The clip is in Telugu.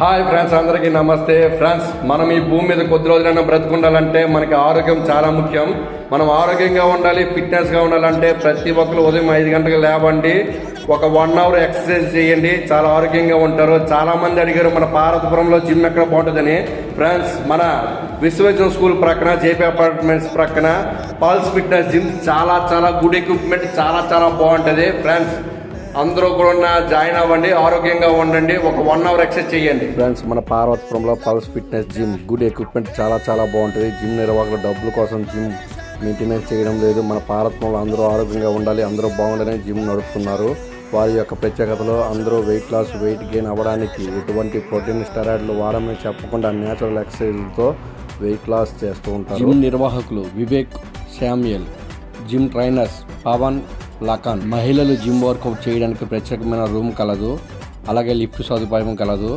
హాయ్ ఫ్రెండ్స్, అందరికీ నమస్తే. ఫ్రెండ్స్, మనం ఈ భూమి మీద కొద్ది రోజులైనా బ్రతుకుండాలంటే మనకి ఆరోగ్యం చాలా ముఖ్యం. మనం ఆరోగ్యంగా ఉండాలి, ఫిట్నెస్గా ఉండాలంటే ప్రతి ఒక్కరు ఉదయం 5 గంటలకు లేవండి, ఒక 1 అవర్ ఎక్సర్సైజ్ చేయండి, చాలా ఆరోగ్యంగా ఉంటారు. చాలా మంది అడిగారు మన పార్వతీపురంలో జిమ్ ఎక్కడ బాగుంటుందని. ఫ్రెండ్స్, మన విశ్వవిద్యాలయం స్కూల్ ప్రక్కన జేపీ అపార్ట్మెంట్స్ ప్రక్కన పల్స్ ఫిట్నెస్ జిమ్ చాలా గుడ్ ఎక్విప్మెంట్, చాలా బాగుంటుంది. ఫ్రెండ్స్, అందరూ కూడా జాయిన్ అవ్వండి, ఆరోగ్యంగా ఉండండి, ఒక 1 అవర్ ఎక్సర్సైజ్ చేయండి. ఫ్రెండ్స్, మన పార్వతీపురంలో Pulse fitness gym good equipment చాలా బాగుంటుంది. జిమ్ నిర్వాహకులు డబ్బుల కోసం జిమ్ మెయింటెనెన్స్ చేయడం లేదు. మన పార్వతీపురంలో అందరూ ఆరోగ్యంగా ఉండాలి, అందరూ బాగుండాలని జిమ్ నడుపుతున్నారు. వారి యొక్క ప్రత్యేకతలో అందరూ వెయిట్ లాస్, వెయిట్ గెయిన్ అవ్వడానికి ఎటువంటి ప్రోటీన్ స్టెరాయిడ్లు వాడమని చెప్పకుండా న్యాచురల్ ఎక్సర్సైజ్తో వెయిట్ లాస్ చేస్తూ ఉంటారు. జిమ్ నిర్వాహకులు Vivek, Samuel. Gym trainers Pavan, Lakhan. మహిళలు జిమ్ వర్కౌట్ చేయడానికి ప్రత్యేకమైన రూమ్ కలదు, అలాగే లిఫ్ట్ సదుపాయం కలదు.